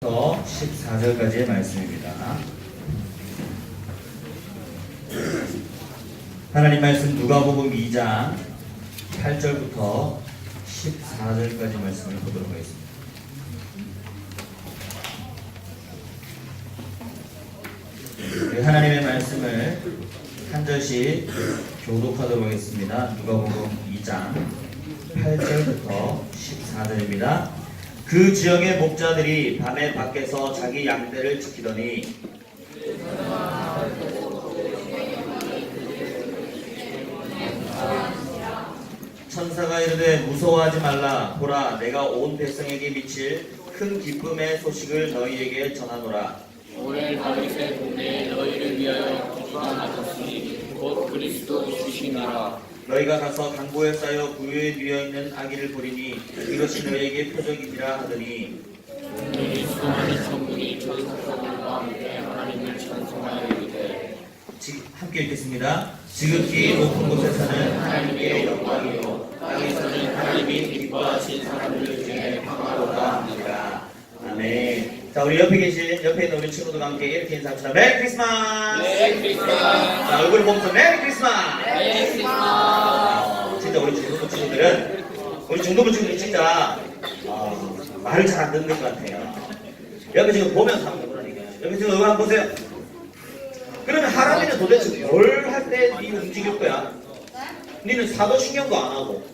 14절까지의 말씀입니다. 하나님 말씀 누가복음 2장 8절부터 14절까지 말씀을 보도록 하겠습니다. 하나님의 말씀을 한 절씩 교독하도록 하겠습니다. 누가복음 2장 8절부터 14절입니다. 그 지역의 목자들이 밤에 밖에서 자기 양떼를 지키더니 천사가 이르되 무서워하지 말라. 보라, 내가 온 백성에게 미칠 큰 기쁨의 소식을 너희에게 전하노라. 오늘 다윗의 동네에 너희를 위하여 구주가 나셨으니 곧 그리스도 주시니라. 너희가 가서 강보에 쌓여 구유에 누워있는 아기를 보리니 이것이 너희에게 표적이니라 하더니 너희 수많은 천군이 천사들과 함께 하나님을 찬송하여 이르되 함께 읽겠습니다. 지극히 높은 곳에서는 하나님께 영광이요 땅에서는 하나님이 기뻐하신 사람들 중에 평화로다 합니다. 아멘. 자, 우리 옆에 있는 우리 친구들과 함께 이렇게 인사합시다. 메리 크리스마스! 메리 크리스마스! 자, 얼굴을 보면서 메리 크리스마스! 메리 크리스마스! 진짜 우리 중동부 친구들이 진짜 말을 잘 안 듣는 것 같아요. 옆에 지금 보면서 하는 거라니까. 옆에 지금 한번 보세요. 그러면 하람이는 도대체 뭘 할 때 니 움직일 거야? 니는 사도신경도 안 하고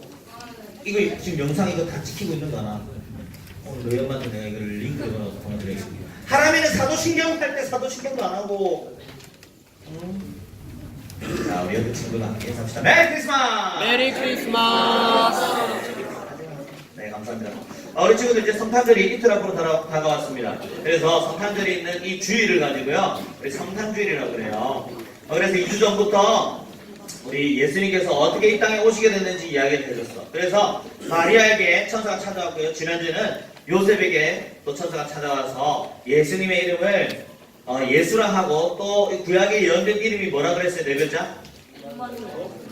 이거 지금 영상 이거 다 지키고 있는 거 하나? 오늘 너희 엄마한테 내가 이걸 링크를 걸어서 보내드리겠습니다. 하람이는 사도신경 할 때 사도신경도 안 하고 자, 우리 옆에 친구가 함께 인사합시다. 메리 크리스마스! 메리 크리스마스! 네, 감사합니다. 우리 친구들 이제 성탄절이 이틀 앞으로 다가왔습니다. 그래서 성탄절이 있는 이 주일을 가지고요, 우리 성탄주일이라고 그래요. 그래서 2주 전부터 우리 예수님께서 어떻게 이 땅에 오시게 됐는지 이야기를 해줬어. 그래서 마리아에게 천사가 찾아왔고요. 지난주에는 요셉에게 또 천사가 찾아와서 예수님의 이름을 예수라 하고 또 구약의 예언된 이름이 뭐라 그랬어요? 네 글자?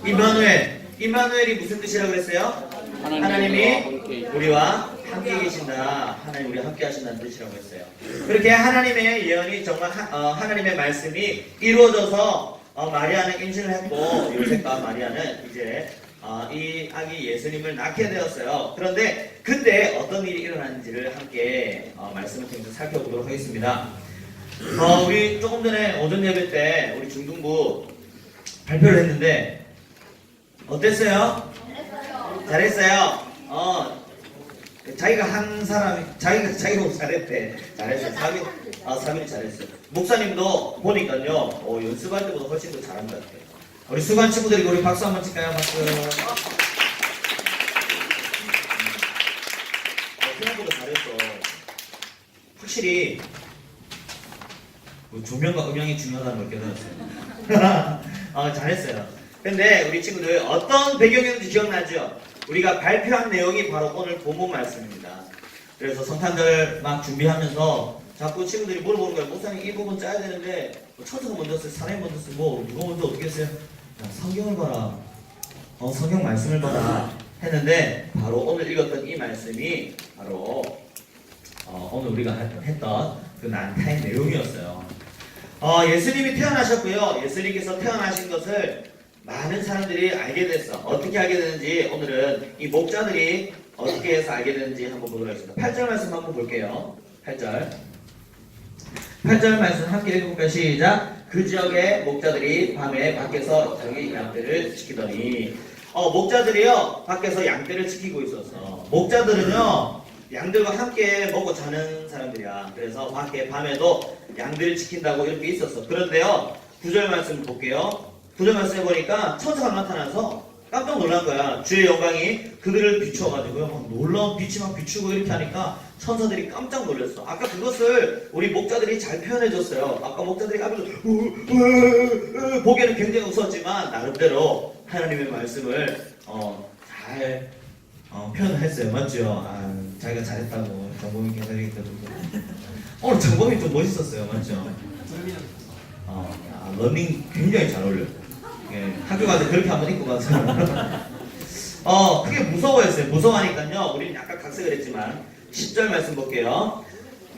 임마누엘. 임마누엘이 무슨 뜻이라 그랬어요? 하나님이 우리와 함께 계신다. 하나님 우리와 함께 하신다는 뜻이라고 했어요. 그렇게 하나님의 예언이 정말 하나님의 말씀이 이루어져서 마리아는 임신을 했고 요셉과 마리아는 이제 이 아기 예수님을 낳게 되었어요. 그런데 그때 어떤 일이 일어났는지를 함께 말씀을 통해서 살펴보도록 하겠습니다. 우리 조금 전에 오전 예배 때 우리 중등부 발표를 했는데 어땠어요? 잘했어요. 자기가 한 사람이 자기가 잘했대. 잘했어요. 사빈이 잘했어요. 목사님도 보니까요, 연습할 때보다 훨씬 더 잘한 것 같아요. 우리 수관 친구들이 우리 박수 한번 칠까요? 박수. 생각보다 잘했어. 확실히 조명과 음향이 중요하다는 걸 깨달았어요. 잘했어요. 근데 우리 친구들 어떤 배경이었는지 기억나죠? 우리가 발표한 내용이 바로 오늘 본문 말씀입니다. 그래서 성탄절 막 준비하면서 자꾸 친구들이 물어보는 거예요. 목사님 이 부분 짜야 되는데 천사가 먼저 썼어요? 사람이 먼저 쓰고 누가 먼저 어떻게 했어요? 야, 성경을 봐라. 성경 말씀을 봐라. 했는데 바로 오늘 읽었던 이 말씀이 바로 오늘 우리가 했던 그 난타의 내용이었어요. 예수님이 태어나셨고요. 예수님께서 태어나신 것을 많은 사람들이 알게 됐어. 어떻게 알게 되는지 오늘은 이 목자들이 어떻게 해서 알게 되는지 한번 보도록 하겠습니다. 8절 말씀 한번 볼게요. 8절 말씀 함께 읽어볼까요? 시작. 그 지역의 목자들이 밤에 밖에서 자기 양떼를 지키더니 목자들이요 밖에서 양떼를 지키고 있었어. 목자들은요 양들과 함께 먹고 자는 사람들이야. 그래서 밖에 밤에도 양들을 지킨다고 이렇게 있었어. 그런데요 9절 말씀 볼게요. 9절 말씀해 보니까 천사가 나타나서 깜짝 놀란 거야. 주의 영광이 그들을 비춰가지고요. 막 놀라운 빛이 막 비추고 이렇게 하니까 천사들이 깜짝 놀랐어. 아까 그것을 우리 목자들이 잘 표현해줬어요. 아까 목자들이 깜짝 보기에는 굉장히 웃었지만 나름대로 하나님의 말씀을 잘 표현했어요. 맞죠? 자기가 잘했다고 정범이 계산이 때도 오늘 정범이 좀 멋있었어요. 맞죠? 러닝 굉장히 잘 어울려요. 예, 학교 가서 그렇게 한번 입고 가서 크게 무서워했어요. 무서워하니까요 우리는 약간 각색을 했지만 10절 말씀 볼게요.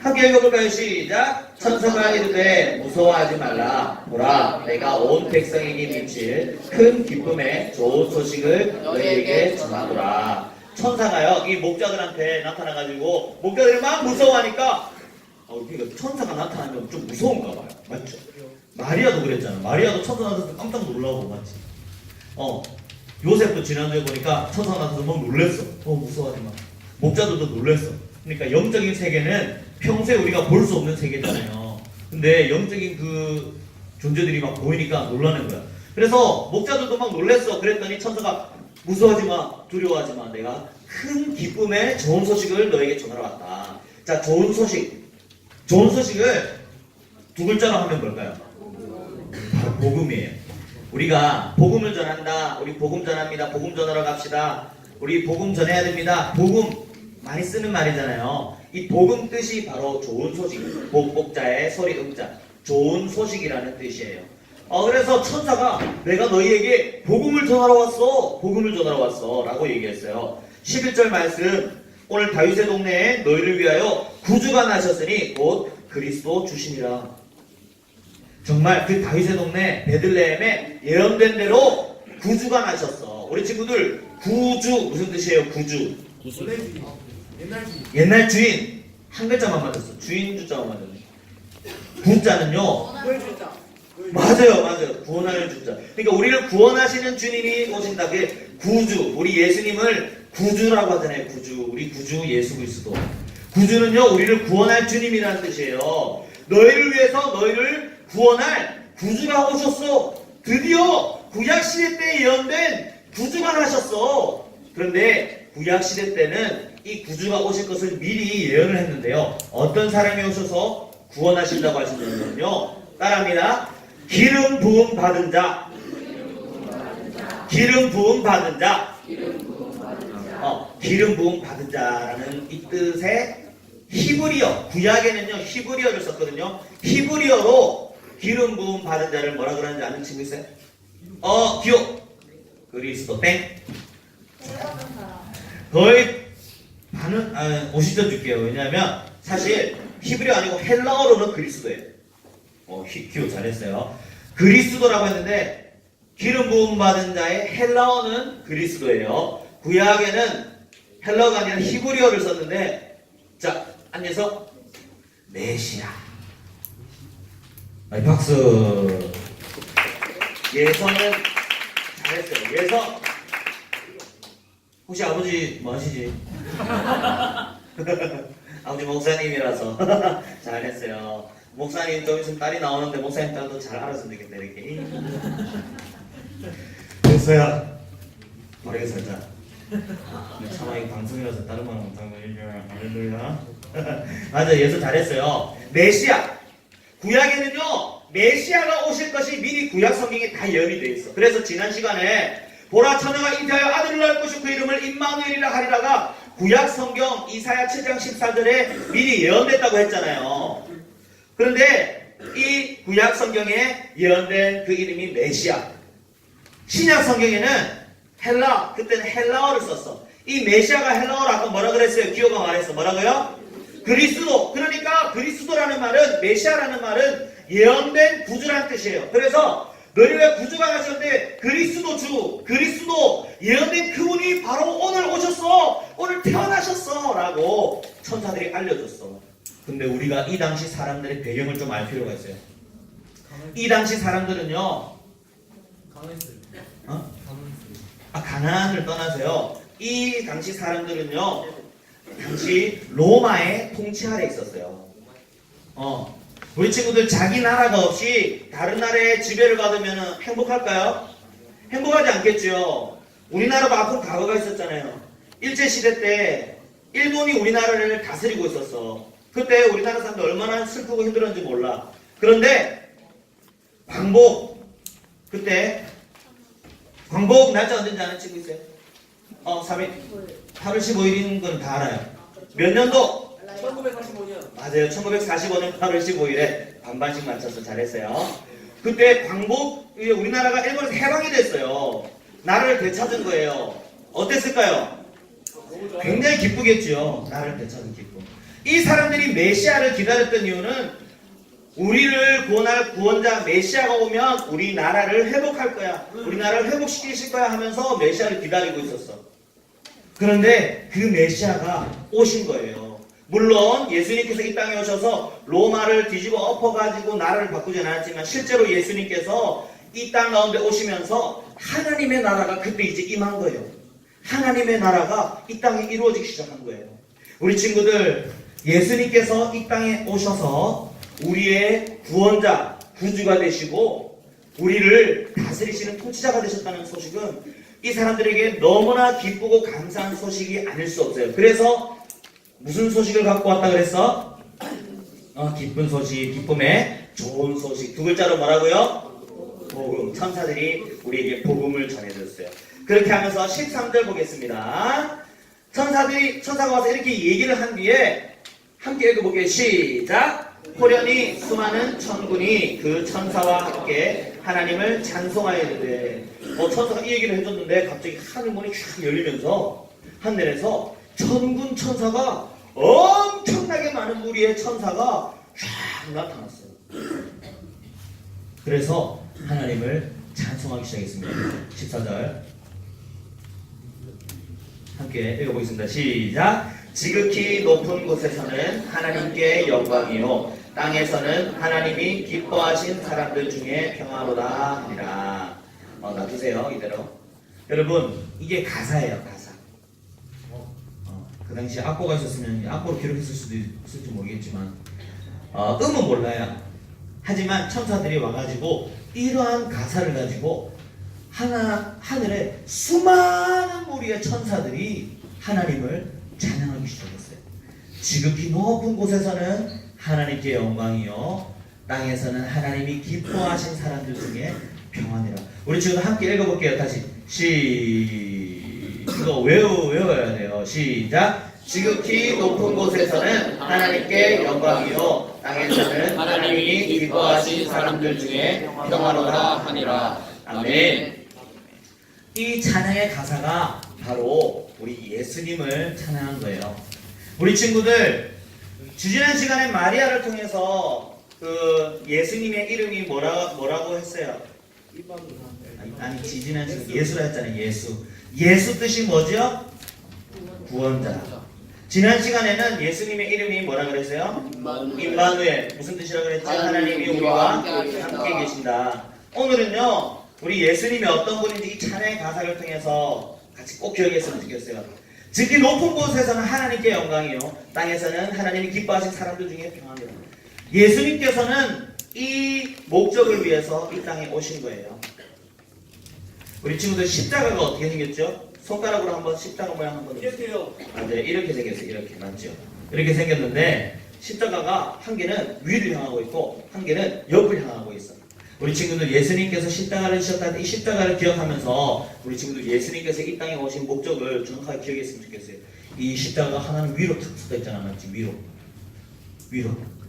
함께 읽어볼까요? 시작. 천사가 이르되 무서워하지 말라. 보라, 내가 온 백성에게 미칠 큰 기쁨의 좋은 소식을 너희에게 전하노라. 천사가요, 이 목자들한테 나타나가지고 목자들이 막 무서워하니까 그러니까 천사가 나타나면 좀 무서운가 봐요. 맞죠? 마리아도 그랬잖아. 마리아도 천사 나타나서 깜짝 놀라고 맞지? 요셉도 지난주에 보니까 천사 나타나서 막 놀랬어. 무서워하지 마. 목자들도 놀랬어. 그러니까 영적인 세계는 평소에 우리가 볼 수 없는 세계잖아요. 근데 영적인 그 존재들이 막 보이니까 놀라는 거야. 그래서 목자들도 막 놀랬어. 그랬더니 천사가 무서워하지 마, 두려워하지 마. 내가 큰 기쁨의 좋은 소식을 너에게 전하러 왔다. 자, 좋은 소식. 좋은 소식을 두 글자로 하면 뭘까요? 바로 복음이에요. 우리가 복음을 전한다. 우리 복음 전합니다. 복음 전하러 갑시다. 우리 복음 전해야 됩니다. 복음 많이 쓰는 말이잖아요. 이 복음 뜻이 바로 좋은 소식. 복자의 소리 음자. 좋은 소식이라는 뜻이에요. 그래서 천사가 내가 너희에게 복음을 전하러 왔어. 복음을 전하러 왔어. 라고 얘기했어요. 11절 말씀. 오늘 다윗의 동네에 너희를 위하여 구주가 나셨으니 곧 그리스도 주시니라. 정말 그 다윗의 동네 베들레헴에 예언된 대로 구주가 나셨어. 우리 친구들 구주 무슨 뜻이에요? 구주. 옛날 주인. 한 글자만 맞았어. 주인 주자만 맞았네. 구자는요. 맞아요. 구원하는 주자. 그러니까 우리를 구원하시는 주님이 오신다. 그게 구주. 우리 예수님을 구주라고 하잖아요. 구주. 우리 구주 예수 그리스도. 구주는요, 우리를 구원할 주님이라는 뜻이에요. 너희를 위해서 너희를 구원할 구주가 오셨어. 드디어 구약시대 때 예언된 구주가 나셨어. 그런데 구약시대 때는 이 구주가 오실 것을 미리 예언을 했는데요. 어떤 사람이 오셔서 구원하신다고 하시냐면요. 따라합니다. 기름 부음 받은 자. 기름 부음 받은 자. 기름 부음 받은 자라는 이 뜻의 히브리어. 구약에는요, 히브리어를 썼거든요. 히브리어로 기름 부음 받은 자를 뭐라 그러는지 아는 친구 있어요? 기억. 그리스도 땡. 거의 반은 50점 줄게요. 왜냐하면 사실 히브리어 아니고 헬라어로는 그리스도예요. 기억 잘했어요. 그리스도라고 했는데 기름 부음 받은 자의 헬라어는 그리스도예요. 구약에는 헬라어가 아니라 히브리어를 썼는데, 자, 앉아서 메시아. 박수. 예서는 잘했어요. 예서. 혹시 아버지 뭐 하시지? 아버지 목사님이라서 잘했어요. 목사님 좀 있으면 딸이 나오는데 목사님 딸도 잘 알았으면 되겠다 이렇게. 됐어요. 바르게 살자. 차마 이 방송이라서 다른 말 못하고 할렐루야. 맞아, 예수 잘했어요. 메시아. 구약에는요, 메시아가 오실 것이 미리 구약 성경에 다 예언이 되어 있어. 그래서 지난 시간에 보라 처녀가 잉태하여 아들을 낳을 것이고 그 이름을 임마누엘이라 하리라가 구약 성경 이사야 7장 14절에 미리 예언됐다고 했잖아요. 그런데 이 구약 성경에 예언된 그 이름이 메시아. 신약 성경에는 그때는 헬라어를 썼어. 이 메시아가 헬라어로 아까 뭐라 그랬어요? 기호가 말했어. 뭐라고요? 그리스도. 그러니까 그리스도라는 말은, 메시아라는 말은 예언된 구주라는 뜻이에요. 그래서 너희가 구주가 나셨는데 그리스도 예언된 그분이 바로 오늘 오셨어. 오늘 태어나셨어. 라고 천사들이 알려줬어. 근데 우리가 이 당시 사람들의 배경을 좀 알 필요가 있어요. 이 당시 사람들은요, 가나안을 떠나서요. 이 당시 사람들은요, 당시 로마의 통치 아래 있었어요. 우리 친구들 자기 나라가 없이 다른 나라의 지배를 받으면 행복할까요? 행복하지 않겠죠. 우리나라도 앞으로 과거가 있었잖아요. 일제시대 때 일본이 우리나라를 다스리고 있었어. 그때 우리나라 사람들 얼마나 슬프고 힘들었는지 몰라. 그런데 그때 광복 날짜 언제인지 아는 친구 있어요? 8월 15일인 건 다 알아요. 몇 년도? 1945년. 맞아요. 1945년 8월 15일에 반반씩 맞춰서 잘했어요. 그때 우리나라가 일본에서 해방이 됐어요. 나라를 되찾은 거예요. 어땠을까요? 굉장히 기쁘겠죠. 나라를 되찾은 기쁨. 이 사람들이 메시아를 기다렸던 이유는 우리를 구원할 구원자 메시아가 오면 우리 나라를 회복할 거야. 우리 나라를 회복시키실 거야 하면서 메시아를 기다리고 있었어. 그런데 그 메시아가 오신 거예요. 물론 예수님께서 이 땅에 오셔서 로마를 뒤집어 엎어가지고 나라를 바꾸진 않았지만 실제로 예수님께서 이 땅 가운데 오시면서 하나님의 나라가 그때 이제 임한 거예요. 하나님의 나라가 이 땅에 이루어지기 시작한 거예요. 우리 친구들, 예수님께서 이 땅에 오셔서 우리의 구원자, 구주가 되시고 우리를 다스리시는 통치자가 되셨다는 소식은 이 사람들에게 너무나 기쁘고 감사한 소식이 아닐 수 없어요. 그래서 무슨 소식을 갖고 왔다 그랬어? 기쁜 소식, 기쁨의 좋은 소식. 두 글자로 뭐라고요? 복음. 천사들이 우리에게 복음을 전해줬어요. 그렇게 하면서 13절 보겠습니다. 천사가 와서 이렇게 얘기를 한 뒤에 함께 읽어볼게요. 시작! 호련히 수많은 천군이 그 천사와 함께 하나님을 찬송하여 이르되. 천사가 이 얘기를 해줬는데 갑자기 하늘문이 쫙 열리면서 하늘에서 천군 천사가 엄청나게 많은 무리의 천사가 쫙 나타났어요. 그래서 하나님을 찬송하기 시작했습니다. 14절 함께 읽어보겠습니다. 시작! 지극히 높은 곳에서는 하나님께 영광이요 땅에서는 하나님이 기뻐하신 사람들 중에 평화로다 하니라. 놔두세요. 이대로. 여러분, 이게 가사예요. 가사. 그 당시에 악보가 있었으면 악보로 기록했을 수도 있을지 모르겠지만 음은 몰라요. 하지만 천사들이 와가지고 이러한 가사를 가지고 하늘에 수많은 무리의 천사들이 하나님을 찬양하기 시작했어요. 지극히 높은 곳에서는 하나님께 영광이요 땅에서는 하나님이 기뻐하신 사람들 중에 평안이라. 우리 지금 함께 읽어볼게요. 다시 이거 외워야 돼요. 시작! 지극히 높은 곳에서는 하나님께 영광이요 땅에서는 하나님이 기뻐하신 사람들 중에 평화로다 하니라. 아멘. 이 찬양의 가사가 바로 우리 예수님을 찬양한 거예요. 우리 친구들, 지지난 시간에 마리아를 통해서 그 예수님의 이름이 뭐라고 했어요? 아니 지지난 시간 예수라 했잖아요. 예수 뜻이 뭐죠? 구원자. 지난 시간에는 예수님의 이름이 뭐라 그랬어요? 임마누엘. 무슨 뜻이라 그랬죠? 하나님이 우리와 함께 계신다. 오늘은요 우리 예수님이 어떤 분인지 이 찬양의 가사를 통해서 같이 꼭 기억했으면 좋겠어요. 지극히 높은 곳에서는 하나님께 영광이요 땅에서는 하나님이 기뻐하신 사람들 중에 평안이라. 예수님께서는 이 목적을 위해서 이 땅에 오신 거예요. 우리 친구들 십자가가 어떻게 생겼죠? 손가락으로 한번 십자가 모양 한번 이렇게요. 네, 이렇게 생겼어요. 이렇게 맞죠? 이렇게 생겼는데 십자가가 한 개는 위를 향하고 있고 한 개는 옆을 향하고 있어요. 우리 친구들 예수님께서 십자가를 지셨다는 이 십자가를 기억하면서 우리 친구들 예수님께서 이 땅에 오신 목적을 정확하게 기억했으면 좋겠어요. 이 십자가가 하나는 위로 탁 서 있잖아, 맞지? 위로.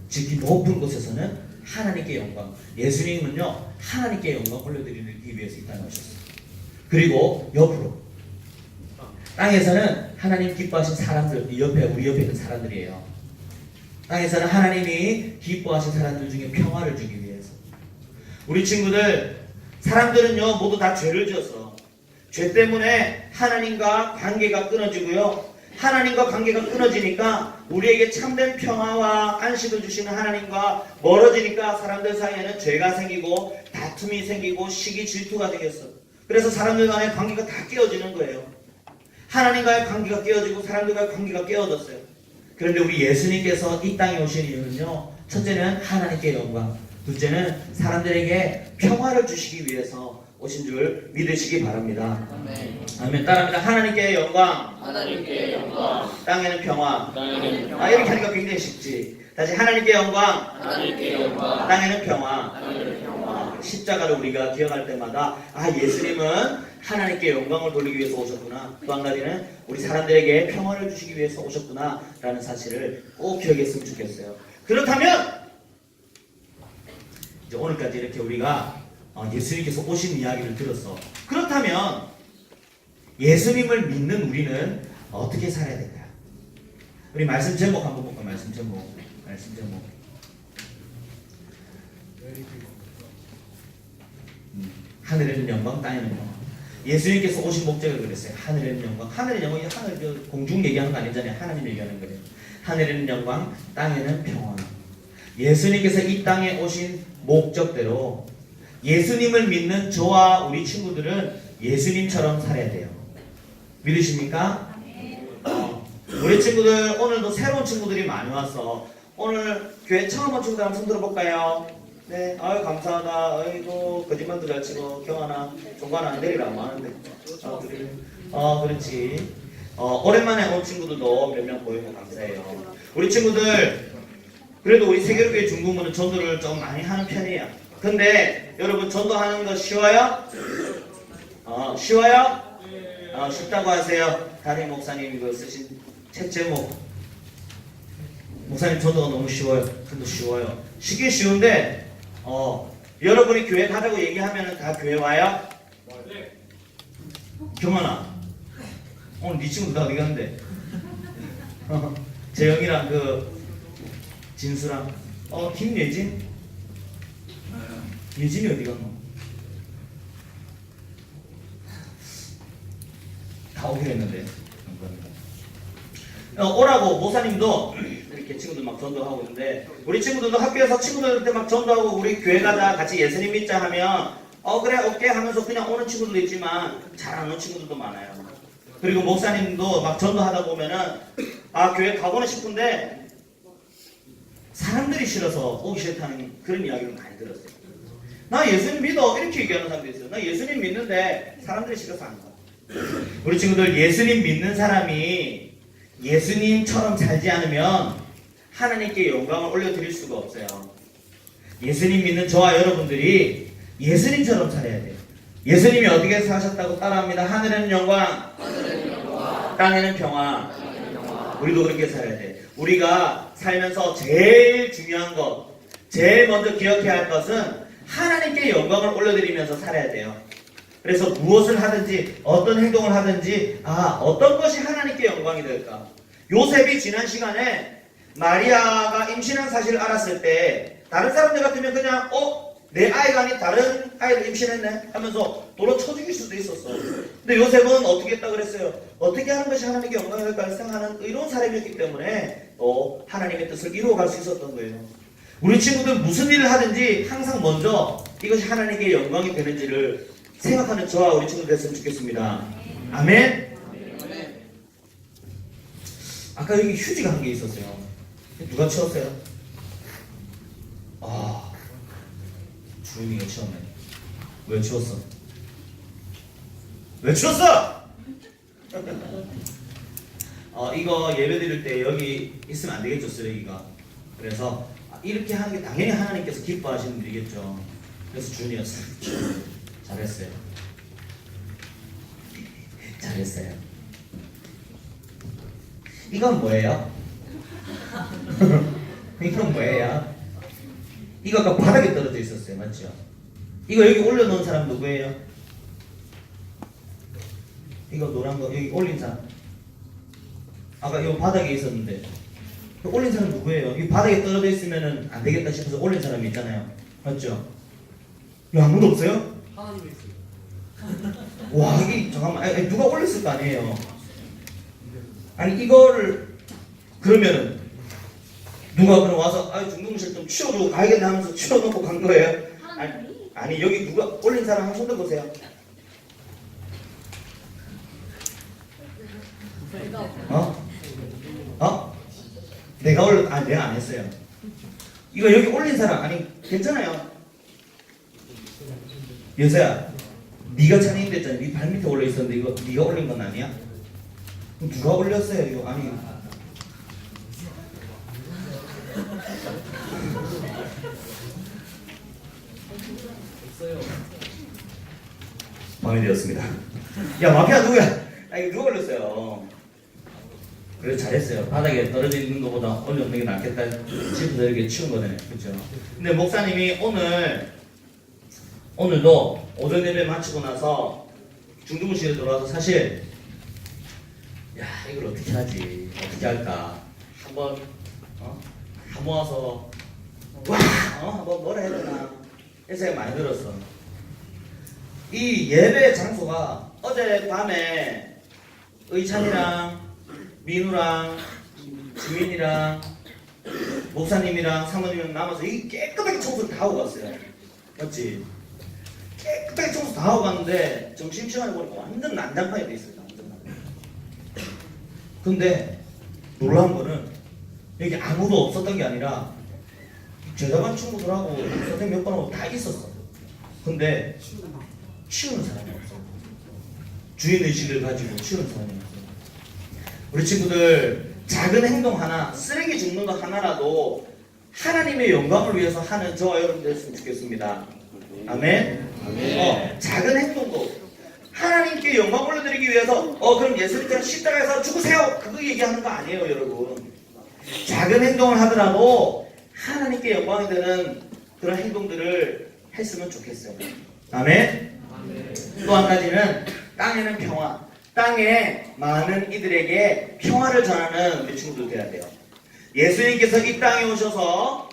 지극히 높은 곳에서는 하나님께 영광. 예수님은요 하나님께 영광 올려드리기 위해서 이 땅에 오셨어요. 그리고 옆으로 땅에서는 하나님 기뻐하신 사람들, 우리 옆에 있는 사람들이에요. 땅에서는 하나님이 기뻐하신 사람들 중에 평화를 주기 위해서. 우리 친구들, 사람들은요 모두 다 죄를 지었어. 죄 때문에 하나님과 관계가 끊어지고요. 하나님과 관계가 끊어지니까 우리에게 참된 평화와 안식을 주시는 하나님과 멀어지니까 사람들 사이에는 죄가 생기고 다툼이 생기고 시기 질투가 생겼어. 그래서 사람들 간의 관계가 다 깨어지는 거예요. 하나님과의 관계가 깨어지고 사람들과의 관계가 깨어졌어요. 그런데 우리 예수님께서 이 땅에 오신 이유는요, 첫째는 하나님께 영광, 둘째는 사람들에게 평화를 주시기 위해서 오신 줄 믿으시기 바랍니다. 아멘. 따라합니다. 하나님께 영광, 하나님께 영광, 땅에는 평화. 땅에는 평화. 이렇게 하니까 굉장히 쉽지. 다시 하나님께 영광, 하나님께 영광, 땅에는 평화. 땅에는 평화. 십자가를 우리가 기억할 때마다 예수님은 하나님께 영광을 돌리기 위해서 오셨구나. 또 한 가지는 우리 사람들에게 평화를 주시기 위해서 오셨구나 라는 사실을 꼭 기억했으면 좋겠어요. 그렇다면 이제 오늘까지 이렇게 우리가 예수님께서 오신 이야기를 들었어. 그렇다면 예수님을 믿는 우리는 어떻게 살아야 될까요? 우리 말씀 제목 한번 볼까요? 말씀 제목. 하늘에는 영광, 땅에는 평화. 예수님께서 오신 목적을 그랬어요. 하늘에는 영광. 하늘의 영광이 하늘 공중 얘기하는 거 아니잖아요. 하나님 얘기하는 거예요. 하늘에는 영광, 땅에는 평화. 예수님께서 이 땅에 오신 목적대로 예수님을 믿는 저와 우리 친구들은 예수님처럼 살아야 돼요. 믿으십니까? 우리 친구들 오늘도 새로운 친구들이 많이 왔어. 오늘 교회 처음 온 친구들 한번 손 들어볼까요? 네, 아유 감사하다. 아이고 거짓말도 잘 치고 경아나 종관아 안 내리라 안 하는데. 그래. 그렇지. 오랜만에 온 친구들도 몇 명 보이면 감사해요. 우리 친구들 그래도 우리 세계로교회 중부문은 전도를 좀 많이 하는 편이에요. 근데 여러분 전도하는 거 쉬워요? 쉬워요? 쉽다고 하세요. 담임 목사님 이거 쓰신 책 제목. 목사님 전도가 너무 쉬워요. 근데 쉬워요. 쉽긴 쉬운데 여러분이 교회 가자고 얘기하면 다 교회 와요? 네. 경환아 오늘 네 친구들 다 어디 갔는데? 재영이랑 진수랑 김예진? 예진이 어디 갔노? 다 오기로 했는데 오라고 모사님도 이렇게 친구들 막 전도하고 있는데 우리 친구들도 학교에서 친구들한테 막 전도하고 우리 교회 가자 같이 예수님 믿자 하면 그래 오케이 하면서 그냥 오는 친구들도 있지만 잘 안 오는 친구들도 많아요. 그리고 목사님도 막 전도하다 보면은 교회 가고는 싶은데 사람들이 싫어서 오기 싫다는 그런 이야기를 많이 들었어요. 나 예수님 믿어 이렇게 얘기하는 사람도 있어요. 나 예수님 믿는데 사람들이 싫어서 안 가. 우리 친구들 예수님 믿는 사람이 예수님처럼 살지 않으면 하나님께 영광을 올려드릴 수가 없어요. 예수님 믿는 저와 여러분들이 예수님처럼 살아야 돼요. 예수님이 어떻게 사셨다고 따라합니다. 하늘에는 영광, 땅에는 평화. 우리도 그렇게 살아야 돼. 우리가 살면서 제일 중요한 것, 제일 먼저 기억해야 할 것은 하나님께 영광을 올려드리면서 살아야 돼요. 그래서 무엇을 하든지 어떤 행동을 하든지 어떤 것이 하나님께 영광이 될까? 요셉이 지난 시간에 마리아가 임신한 사실을 알았을 때 다른 사람들 같으면 그냥 내 아이가 아닌 다른 아이를 임신했네 하면서 돌로 쳐 죽일 수도 있었어. 근데 요셉은 어떻게 했다 그랬어요? 어떻게 하는 것이 하나님께 영광이 될까 생각하는 의로운 사람이었기 때문에 또 하나님의 뜻을 이루어갈 수 있었던 거예요. 우리 친구들 무슨 일을 하든지 항상 먼저 이것이 하나님께 영광이 되는지를 생각하는 저와 우리 친구들 됐으면 좋겠습니다. 아멘? 아까 여기 휴지가 한 개 있었어요. 누가 치웠어요? 주은이가 치웠네. 왜 치웠어? 왜 치웠어? 이거 예배 드릴 때 여기 있으면 안 되겠죠, 쓰레기가. 그래서 이렇게 하는 게 당연히 하나님께서 기뻐하시는 일이겠죠. 그래서 주은이였어요. 잘했어요. 잘했어요. 이건 뭐예요? 이건 뭐예요? 이거 아까 바닥에 떨어져 있었어요. 맞죠? 이거 여기 올려놓은 사람 누구예요? 이거 노란 거 여기 올린 사람. 아까 이거 바닥에 있었는데 올린 사람 누구예요? 이 바닥에 떨어져 있으면 안 되겠다 싶어서 올린 사람이 있잖아요. 맞죠? 이거 아무도 없어요? 하나님이 있어요. 와, 이게 잠깐만, 아니, 누가 올렸을 거 아니에요? 아니 이거를 그러면은 누가 그럼 와서 중동실 좀 치워주고 가야겠네 하면서 치워놓고 간 거예요? 아니 여기 누가 올린 사람 한 손 들어보세요. 내가 내가 안 했어요. 이거 여기 올린 사람 괜찮아요. 여자야, 네가 찬양이 됐잖아. 네 발 밑에 올려 있었는데 이거 네가 올린 건 아니야? 누가 올렸어요 이거? 밤이 되었습니다. 야 마피아 누구야? 이거 누가 올렸어요? 그래 잘했어요. 바닥에 떨어져 있는 것보다 올려놓는 게 낫겠다 싶어서 이렇게 치운 거네. 그렇죠? 근데 목사님이 오늘도 오전 예배 마치고 나서 중등부실에 돌아와서 사실 이걸 어떻게 하지? 어떻게 할까? 한번 다 모아서 한번 뭐라 해야 되나 이 생각 많이 들었어. 이 예배 장소가 어젯밤에 의찬이랑 민우랑 지민이랑 목사님이랑 사모님이랑 남아서 이 깨끗하게 청소를 다 하고 갔어요. 맞지? 깨끗하게 청소 다 하고 갔는데 점심시간에 보니까 완전 난장판이 돼 있어요. 완전 난장판. 근데 놀라운 거는 여기 아무도 없었던 게 아니라 제자반 친구들하고 선생님 몇 번 하고 다 있었어. 근데 치우는 사람이 없어. 주인의식을 가지고 치우는 사람이 없어. 우리 친구들 작은 행동 하나, 쓰레기 줍는 거 하나라도 하나님의 영광을 위해서 하는 저와 여러분 됐으면 좋겠습니다. 아멘. 작은 행동도 하나님께 영광 올려드리기 위해서 그럼 예수님처럼 십자가에서 죽으세요 그거 얘기하는 거 아니에요 여러분. 작은 행동을 하더라도 하나님께 영광이 되는 그런 행동들을 했으면 좋겠어요. 아멘. 또 한 가지는 땅에는 평화. 땅에 많은 이들에게 평화를 전하는 우리 친구들 돼야 돼요. 예수님께서 이 땅에 오셔서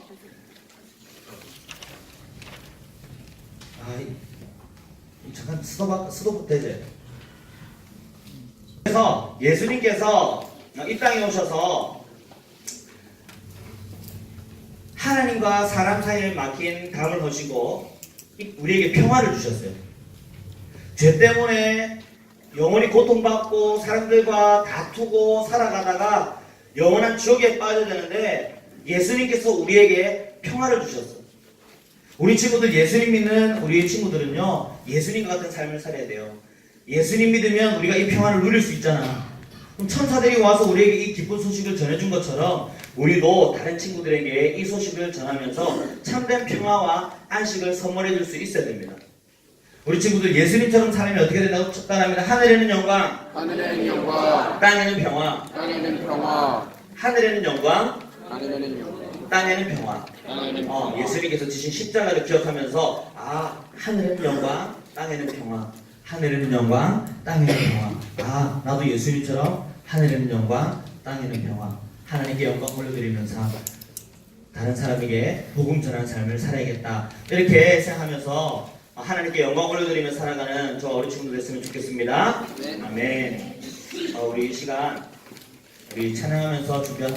잠깐 스톱 되지. 그래서 예수님께서 이 땅에 오셔서 하나님과 사람 사이에 막힌 담을 허시고 우리에게 평화를 주셨어요. 죄 때문에 영원히 고통받고 사람들과 다투고 살아가다가 영원한 지옥에 빠져야 되는데 예수님께서 우리에게 평화를 주셨어요. 우리 친구들 예수님 믿는 우리 친구들은요 예수님과 같은 삶을 살아야 돼요. 예수님 믿으면 우리가 이 평화를 누릴 수 있잖아. 그럼 천사들이 와서 우리에게 이 기쁜 소식을 전해준 것처럼 우리도 다른 친구들에게 이 소식을 전하면서 참된 평화와 안식을 선물해 줄 수 있어야 됩니다. 우리 친구들 예수님처럼 살면 어떻게 된다고 척단합니다. 하늘에는 영광, 하늘에는 영광, 땅에는 평화. 땅에는 평화, 하늘에는 영광, 하늘에는 영광, 땅에는 평화. 땅에는 평화. 예수님께서 지신 십자가를 기억하면서 하늘에는 영광, 땅에는 평화. 하늘에는 영광, 땅에는 평화. 나도 예수님처럼 하늘에는 영광, 땅에는 평화. 하나님께 영광 올려드리면서 다른 사람에게 복음 전하는 삶을 살아야겠다. 이렇게 생각하면서 하나님께 영광 올려드리면서 살아가는 저 어린 친구들 됐으면 좋겠습니다. 네. 아멘. 우리 이 시간 우리 찬양하면서 준비한